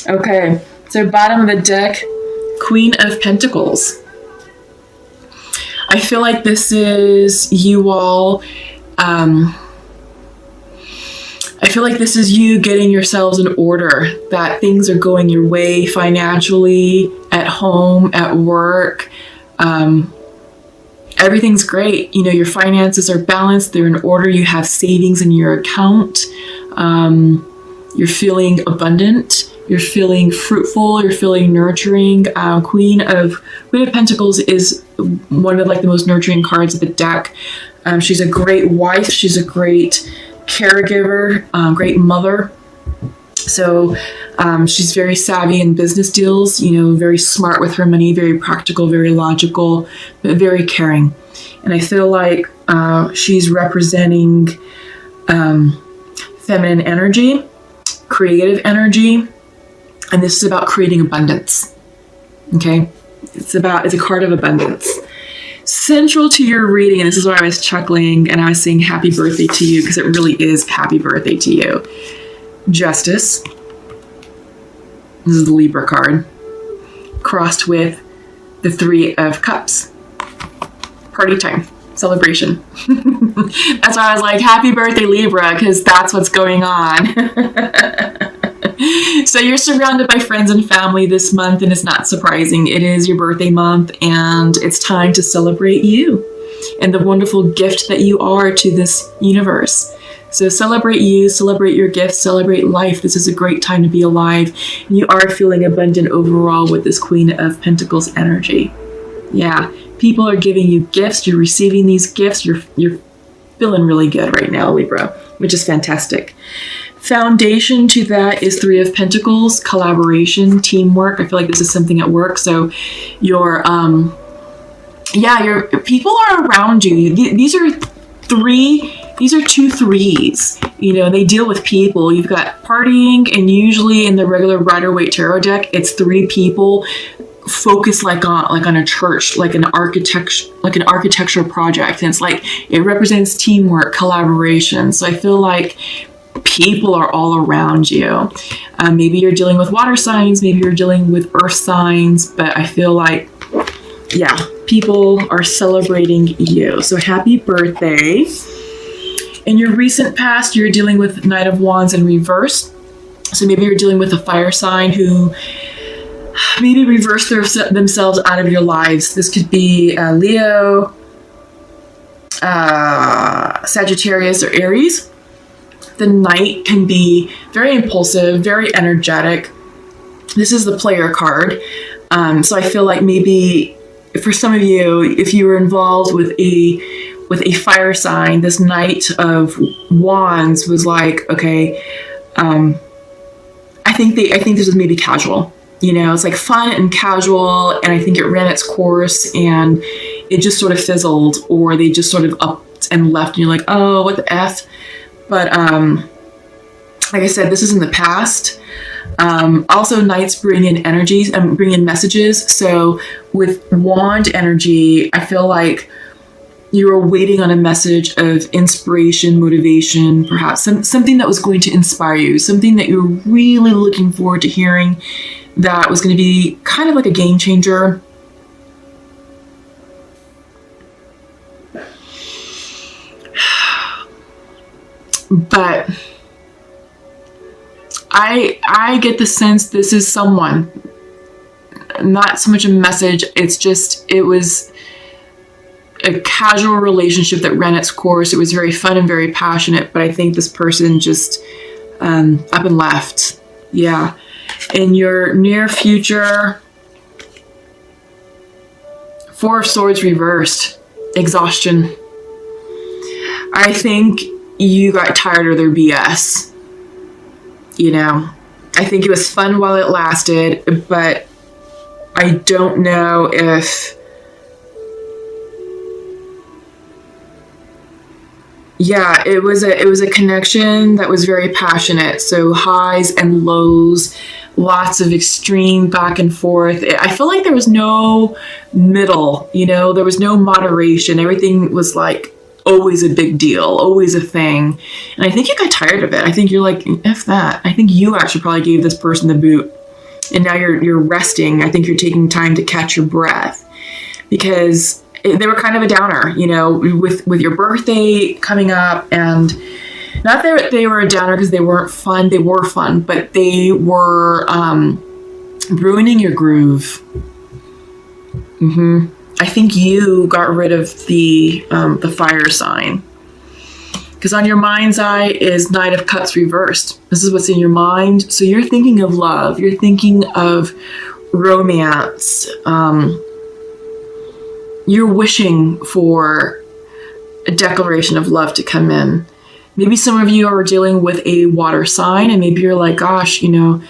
Okay, so bottom of the deck, Queen of Pentacles. I feel like this is you all. I feel like this is you getting yourselves in order, that things are going your way financially, at home, at work. Everything's great. You know, your finances are balanced, they're in order, you have savings in your account. You're feeling abundant, you're feeling fruitful, you're feeling nurturing. Queen of Pentacles is one of like the most nurturing cards of the deck. She's a great wife, she's a great caregiver, great mother. So she's very savvy in business deals, you know, very smart with her money, very practical, very logical, but very caring. And I feel like she's representing feminine energy, creative energy, and this is about creating abundance. Okay? It's a card of abundance. Central to your reading, and this is why I was chuckling and I was saying happy birthday to you, because it really is happy birthday to you. Justice. This is the Libra card, crossed with the Three of Cups. Party time, celebration. That's why I was like, happy birthday, Libra, because that's what's going on. So you're surrounded by friends and family this month, and it's not surprising. It is your birthday month, and it's time to celebrate you and the wonderful gift that you are to this universe. So celebrate you, celebrate your gifts, celebrate life. This is a great time to be alive. You are feeling abundant overall with this Queen of Pentacles energy. Yeah, people are giving you gifts. You're receiving these gifts. You're feeling really good right now, Libra, which is fantastic. Foundation to that is Three of Pentacles, collaboration, teamwork. I feel like this is something at work. So your people are around you. These are two threes. You know, they deal with people. You've got partying, and usually in the regular Rider-Waite tarot deck, it's three people focused like on a church, like an architectural project. And it's like it represents teamwork, collaboration. So I feel like people are all around you. Maybe you're dealing with water signs, maybe you're dealing with earth signs, but I feel like, yeah, people are celebrating you. So happy birthday. In your recent past, you're dealing with Knight of Wands in reverse. So maybe you're dealing with a fire sign who maybe reversed themselves out of your lives. This could be Leo, Sagittarius, or Aries. The Knight can be very impulsive, very energetic. This is the player card. So I feel like maybe for some of you, if you were involved with a fire sign, this Knight of Wands was like, okay, I think this is maybe casual. You know, it's like fun and casual, and I think it ran its course and it just sort of fizzled, or they just sort of upped and left, and you're like, oh, what the F? But like I said, this is in the past. Also, Knights bring in energies and bring in messages. So with Wand energy, I feel like you were waiting on a message of inspiration, motivation, perhaps something that was going to inspire you, something that you're really looking forward to hearing, that was going to be kind of like a game changer. But I get the sense this is someone, not so much a message. It was a casual relationship that ran its course. It was very fun and very passionate, but I think this person just up and left. Yeah. In your near future, Four of Swords reversed, exhaustion. I think you got tired of their BS. You know, I think it was fun while it lasted, but I don't know if, yeah, it was a connection that was very passionate. So highs and lows, lots of extreme back and forth. I feel like there was no middle, you know, there was no moderation. Everything was like always a big deal, always a thing. And I think you got tired of it. I think you're like, F that. I think you actually probably gave this person the boot. and now you're resting. I think you're taking time to catch your breath, because they were kind of a downer, you know, with your birthday coming up. And not that they were a downer because they weren't fun. They were fun, but they were ruining your groove. I think you got rid of the fire sign, because on your mind's eye is Knight of Cups reversed. This is what's in your mind. So you're thinking of love. You're thinking of romance. You're wishing for a declaration of love to come in. Maybe some of you are dealing with a water sign, and maybe you're like, gosh, you know,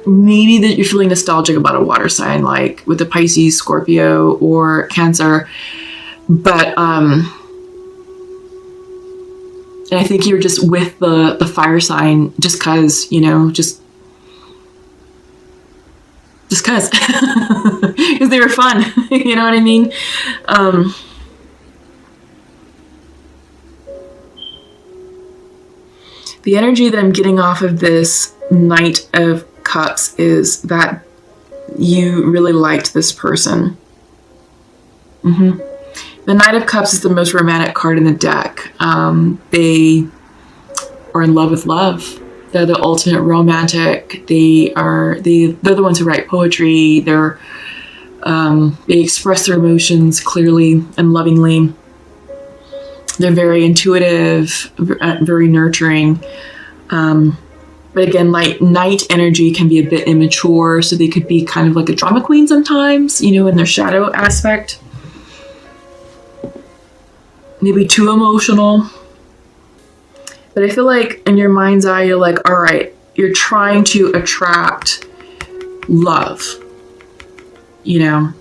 maybe that you're feeling nostalgic about a water sign, like with the Pisces, Scorpio, or Cancer. But and I think you're just with the fire sign just because, you know, just because because they were fun. You know what I mean? The energy that I'm getting off of this Knight of Cups is that you really liked this person. The Knight of Cups is the most romantic card in the deck. They are in love with love. They're the ultimate romantic. They're the ones who write poetry. They express their emotions clearly and lovingly. They're very intuitive, very nurturing. But again, like night energy can be a bit immature, so they could be kind of like a drama queen sometimes, you know, in their shadow aspect. Maybe too emotional. But I feel like in your mind's eye, you're like, all right, you're trying to attract love, you know.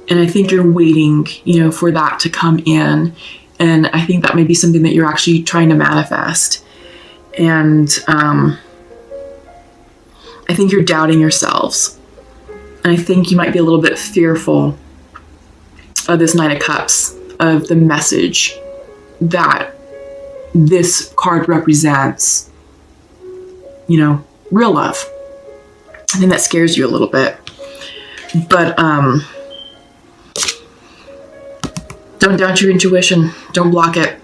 And I think you're waiting, you know, for that to come in. And I think that may be something that you're actually trying to manifest. And I think you're doubting yourselves. And I think you might be a little bit fearful of this Knight of Cups, of the message that this card represents, you know, real love. I think that scares you a little bit. But don't doubt your intuition. Don't block it.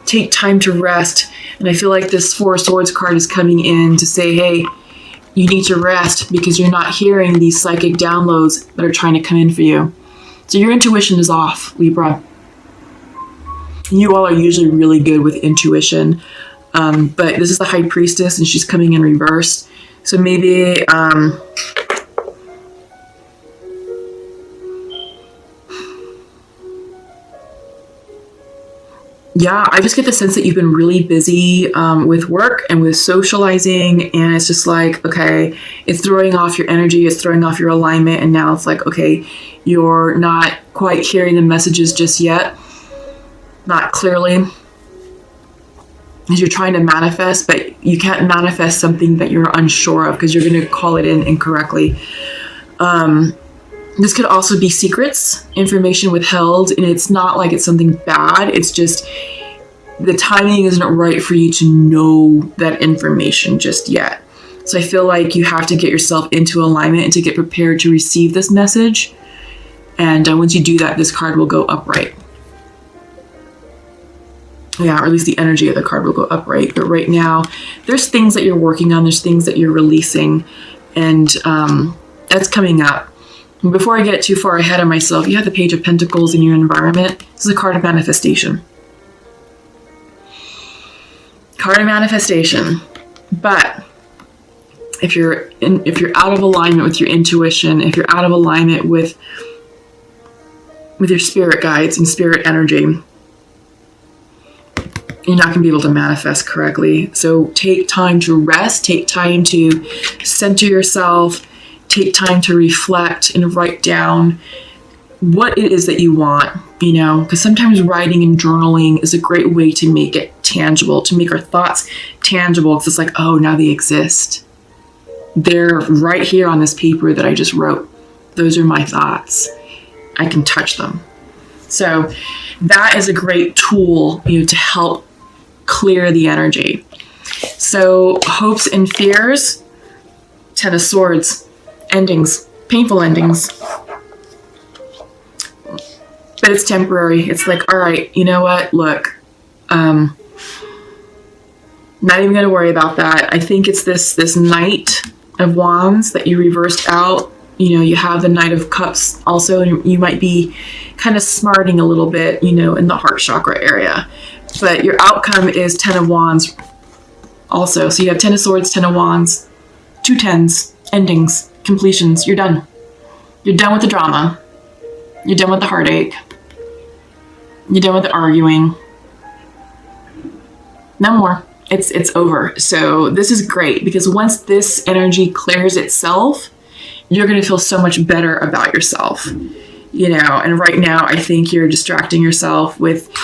Take time to rest. And I feel like this Four of Swords card is coming in to say, hey, you need to rest because you're not hearing these psychic downloads that are trying to come in for you. So your intuition is off, Libra. You all are usually really good with intuition. But this is the High Priestess, and she's coming in reverse. So maybe yeah, I just get the sense that you've been really busy with work and with socializing, and it's just like, okay, it's throwing off your energy, it's throwing off your alignment, and now it's like, okay, you're not quite hearing the messages just yet, not clearly, because you're trying to manifest, but you can't manifest something that you're unsure of because you're going to call it in incorrectly. This could also be secrets, information withheld, and it's not like it's something bad. It's just the timing isn't right for you to know that information just yet. So I feel like you have to get yourself into alignment and to get prepared to receive this message. And once you do that, this card will go upright. Yeah, or at least the energy of the card will go upright. But right now, there's things that you're working on. There's things that you're releasing. And that's coming up. Before I get too far ahead of myself, you have the Page of Pentacles in your environment. This is a card of manifestation. Card of manifestation. But if you're out of alignment with your intuition, if you're out of alignment with your spirit guides and spirit energy, you're not going to be able to manifest correctly. So take time to rest, take time to center yourself, take time to reflect and write down what it is that you want, you know, because sometimes writing and journaling is a great way to make it tangible, to make our thoughts tangible. Because it's like, oh, now they exist. They're right here on this paper that I just wrote. Those are my thoughts. I can touch them. So that is a great tool, you know, to help clear the energy. So hopes and fears, 10 of Swords, endings, painful endings. But it's temporary. It's like, all right, you know what? Look, not even going to worry about that. I think it's this Knight of Wands that you reversed out. You know, you have the Knight of Cups also, and you might be kind of smarting a little bit, you know, in the heart chakra area. But your outcome is 10 of Wands also. So you have 10 of Swords, 10 of Wands, 2 10s, endings, completions. You're done. You're done with the drama. You're done with the heartache. You're done with the arguing. No more. It's over. So this is great because once this energy clears itself, you're going to feel so much better about yourself, you know. And right now, I think you're distracting yourself with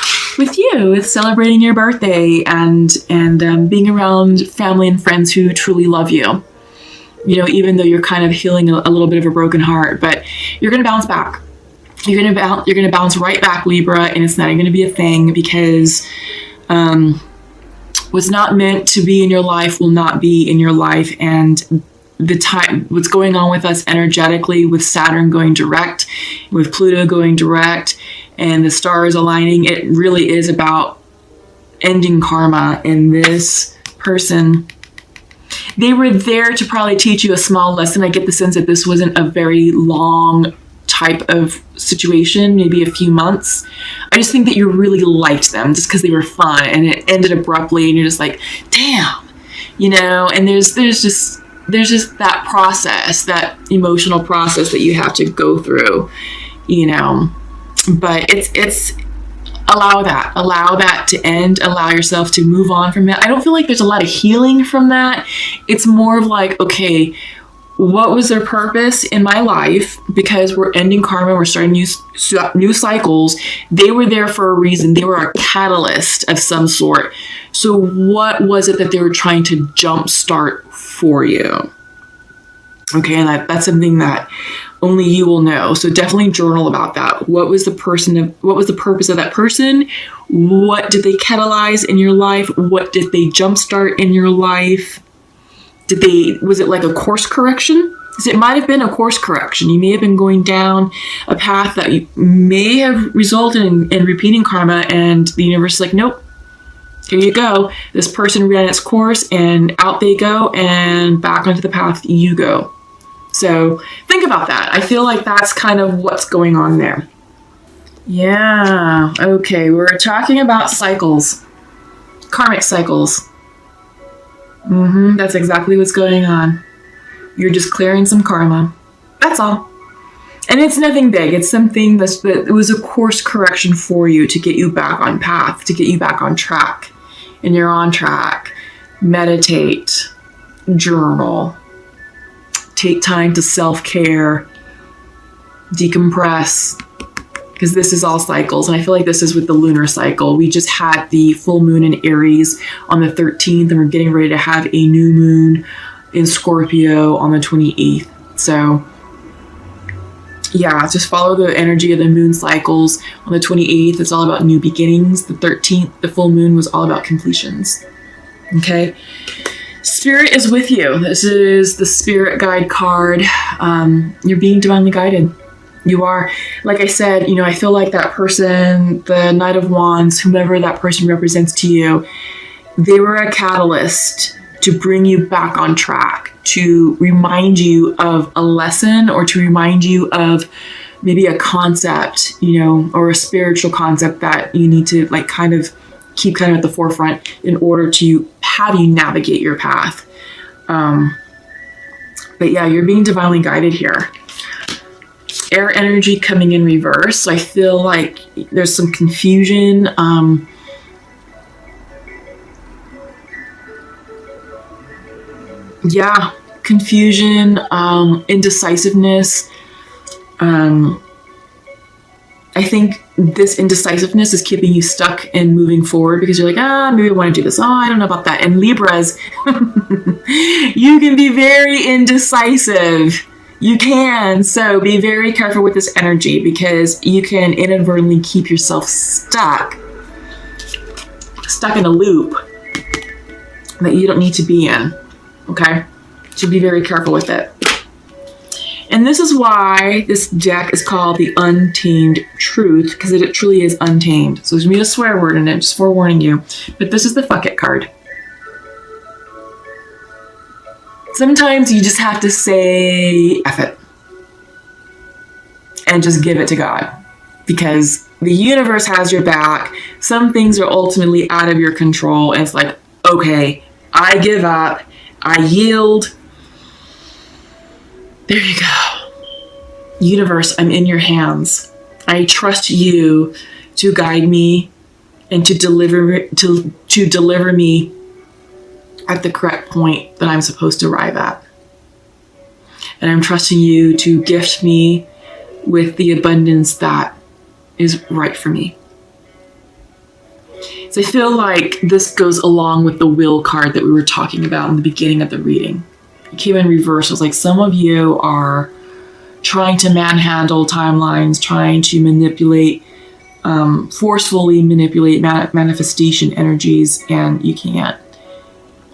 celebrating your birthday and being around family and friends who truly love you. You know, even though you're kind of healing a little bit of a broken heart, but you're going to bounce back. You're going to bounce right back, Libra, and it's not even going to be a thing because what's not meant to be in your life will not be in your life. And what's going on with us energetically, with Saturn going direct, with Pluto going direct, and the stars aligning, it really is about ending karma. And this person, they were there to probably teach you a small lesson. I get the sense that this wasn't a very long type of situation, maybe a few months. I just think that you really liked them just because they were fun, and it ended abruptly, and you're just like, damn, you know. And there's just that process, that emotional process that you have to go through, you know. But it's allow that to end, allow yourself to move on from it. I don't feel like there's a lot of healing from that. It's more of like, okay, what was their purpose in my life? Because we're ending karma, we're starting new cycles. They were there for a reason. They were a catalyst of some sort. So what was it that they were trying to jumpstart for you? Okay, and that's something that only you will know. So definitely journal about that. What was the purpose of that person? What did they catalyze in your life? What did they jumpstart in your life? Was it like a course correction? Because it might have been a course correction. You may have been going down a path that may have resulted in repeating karma, and the universe is like, nope, here you go. This person ran its course, and out they go, and back onto the path you go. So think about that. I feel like that's kind of what's going on there. Yeah, okay, we're talking about cycles, karmic cycles. That's exactly what's going on. You're just clearing some karma. That's all. And it's nothing big. It's something that it was a course correction for you to get you back on path, to get you back on track. And you're on track. Meditate. Journal. Take time to self-care. Decompress. Because this is all cycles. And I feel like this is with the lunar cycle. We just had the full moon in Aries on the 13th, and we're getting ready to have a new moon in Scorpio on the 28th. So yeah, just follow the energy of the moon cycles. On the 28th, it's all about new beginnings. The 13th, the full moon, was all about completions. Okay? Spirit is with you. This is the spirit guide card. You're being divinely guided. You are, like I said, you know, I feel like that person, the Knight of Wands, whomever that person represents to you, they were a catalyst to bring you back on track, to remind you of a lesson, or to remind you of maybe a concept, you know, or a spiritual concept that you need to like kind of keep kind of at the forefront in order to have you navigate your path. But yeah, you're being divinely guided here. Air energy coming in reverse. So I feel like there's some confusion. Yeah, confusion, indecisiveness. I think this indecisiveness is keeping you stuck and moving forward because you're like, maybe I want to do this. Oh, I don't know about that. And Libras, you can be very indecisive. You can. So be very careful with this energy because you can inadvertently keep yourself stuck in a loop that you don't need to be in, okay? So be very careful with it. And this is why this deck is called the Untamed Truth, because it truly is untamed. So there's going to be a swear word in it, just forewarning you. But this is the fuck it card. Sometimes you just have to say F it. And just give it to God. Because the universe has your back. Some things are ultimately out of your control. And it's like, okay, I give up. I yield. There you go. Universe, I'm in your hands. I trust you to guide me and to deliver me at the correct point that I'm supposed to arrive at. And I'm trusting you to gift me with the abundance that is right for me. So I feel like this goes along with the will card that we were talking about in the beginning of the reading. It came in reverse. It was like some of you are trying to manhandle timelines, trying to manipulate, forcefully manipulate manifestation energies, and you can't.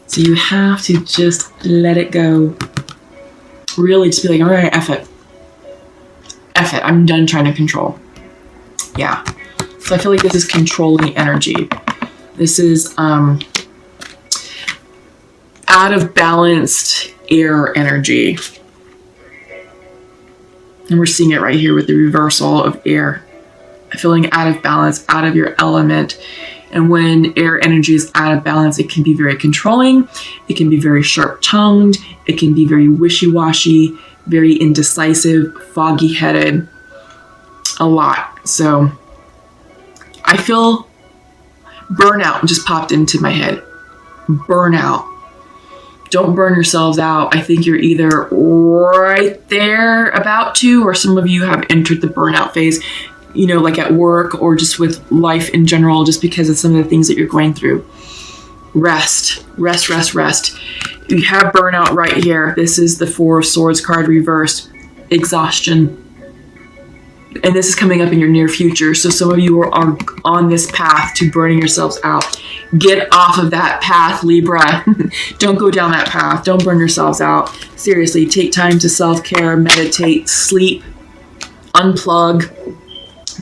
So you have to just let it go. Really just be like, all right, F it. F it. I'm done trying to control. Yeah. So I feel like this is controlling energy. This is out of balanced air energy. And we're seeing it right here with the reversal of air. Feeling out of balance, out of your element. And when air energy is out of balance, it can be very controlling. It can be very sharp-tongued. It can be very wishy-washy, very indecisive, foggy-headed. A lot. So I feel burnout just popped into my head. Burnout. Don't burn yourselves out. I think you're either right there about to, or some of you have entered the burnout phase, you know, like at work or just with life in general, just because of some of the things that you're going through. Rest, rest, rest, rest. You have burnout right here. This is the Four of Swords card reversed. Exhaustion. And this is coming up in your near future. So some of you are on this path to burning yourselves out. Get off of that path, Libra. Don't go down that path. Don't burn yourselves out. Seriously, take time to self-care, meditate, sleep, unplug,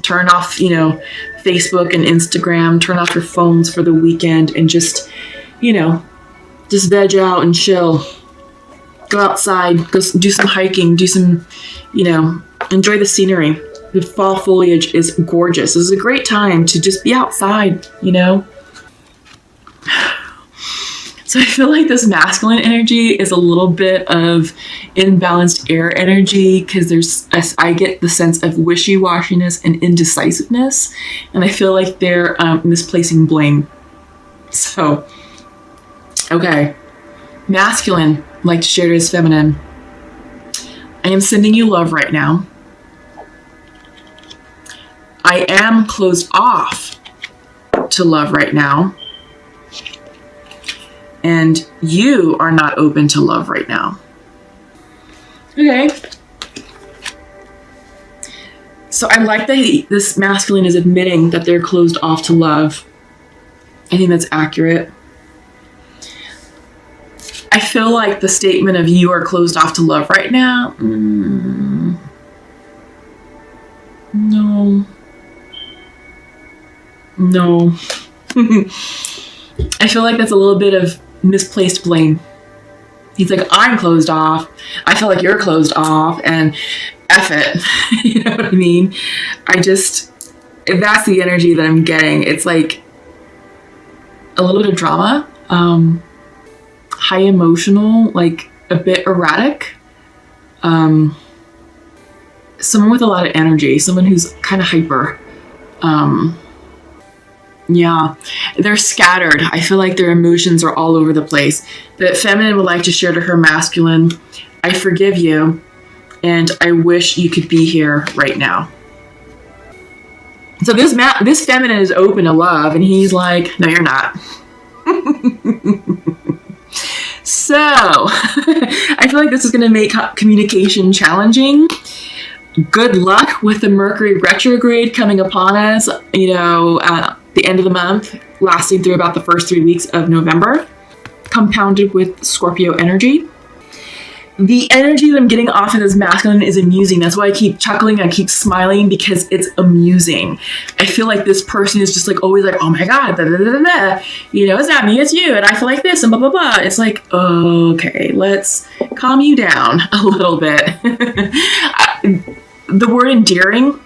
turn off, you know, Facebook and Instagram, turn off your phones for the weekend and just, you know, just veg out and chill. Go outside, go do some hiking, do some, you know, enjoy the scenery. The fall foliage is gorgeous. This is a great time to just be outside, you know? So I feel like this masculine energy is a little bit of imbalanced air energy because I get the sense of wishy-washiness and indecisiveness. And I feel like they're misplacing blame. So, okay. Masculine, like to share it as feminine. I am sending you love right now. I am closed off to love right now. And you are not open to love right now. Okay. So I like that this masculine is admitting that they're closed off to love. I think that's accurate. I feel like the statement of you are closed off to love right now. No. No. I feel like that's a little bit of misplaced blame. He's like, I'm closed off. I feel like you're closed off and F it. You know what I mean? If that's the energy that I'm getting, it's like a little bit of drama, high emotional, like a bit erratic. Someone with a lot of energy, someone who's kind of hyper. Yeah, they're scattered. I feel like their emotions are all over the place. The feminine would like to share to her masculine, I forgive you, and I wish you could be here right now. So this feminine is open to love, and he's like, no, you're not. So, I feel like this is going to make communication challenging. Good luck with the Mercury retrograde coming upon us, you know, the end of the month, lasting through about the first 3 weeks of November. compounded with Scorpio energy. The energy that I'm getting off of this masculine is amusing. That's why I keep chuckling, I keep smiling, because it's amusing. I feel like this person is just like always like, oh my God, da, da, da, da, da. You know, it's not me, it's you, and I feel like this, and blah, blah, blah. It's like, okay, let's calm you down a little bit. The word endearing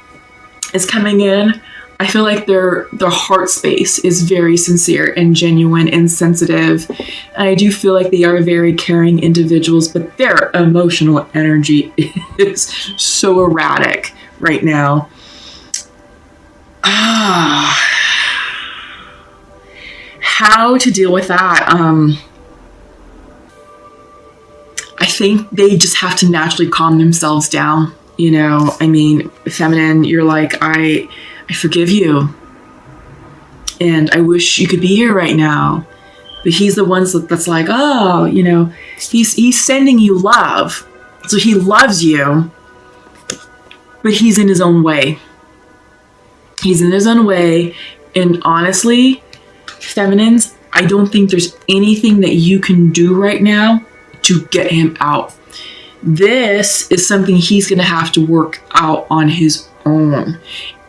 is coming in. I feel like their heart space is very sincere and genuine and sensitive. And I do feel like they are very caring individuals, but their emotional energy is so erratic right now. How to deal with that? I think they just have to naturally calm themselves down. You know, I mean, feminine, you're like, I forgive you, and I wish you could be here right now. But he's the one that's like, oh, you know, he's sending you love, so he loves you, but he's in his own way. He's in his own way, and honestly, feminines, I don't think there's anything that you can do right now to get him out. This is something he's going to have to work out on his own.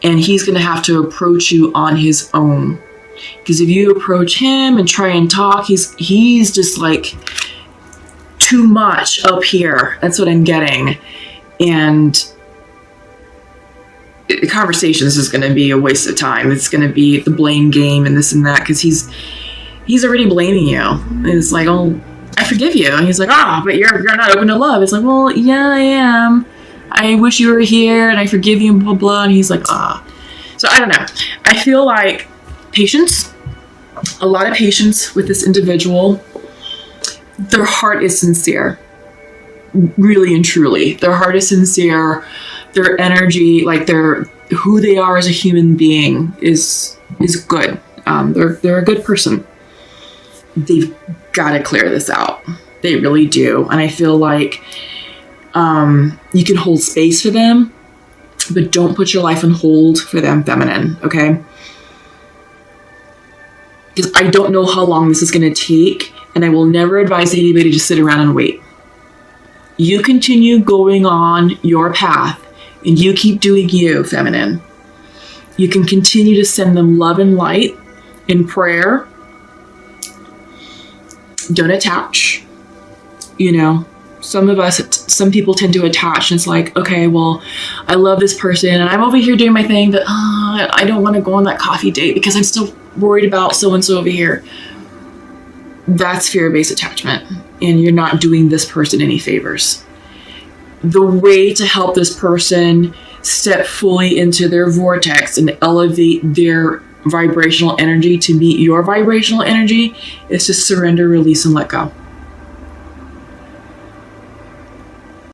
And he's going to have to approach you on his own. Because if you approach him and try and talk, he's just like too much up here. That's what I'm getting. And the conversations is going to be a waste of time. It's going to be the blame game and this and that. Because he's already blaming you. And it's like, oh, I forgive you. And he's like, but you're not open to love. It's like, well, yeah, I am. I wish you were here, and I forgive you, and blah, blah. And he's like, So I don't know. I feel like patience, a lot of patience with this individual. Their heart is sincere, really and truly. Their heart is sincere. Their energy, like who they are as a human being is good. They're a good person. They've got to clear this out. They really do. And I feel like you can hold space for them, but don't put your life on hold for them, feminine, okay? Because I don't know how long this is going to take, and I will never advise anybody to sit around and wait. You continue going on your path, and you keep doing you, feminine. You can continue to send them love and light in prayer. Don't attach, you know. Some people tend to attach, and it's like, okay, well, I love this person, and I'm over here doing my thing, but I don't want to go on that coffee date because I'm still worried about so-and-so over here. That's fear-based attachment, and you're not doing this person any favors. The way to help this person step fully into their vortex and elevate their vibrational energy to meet your vibrational energy is to surrender, release, and let go.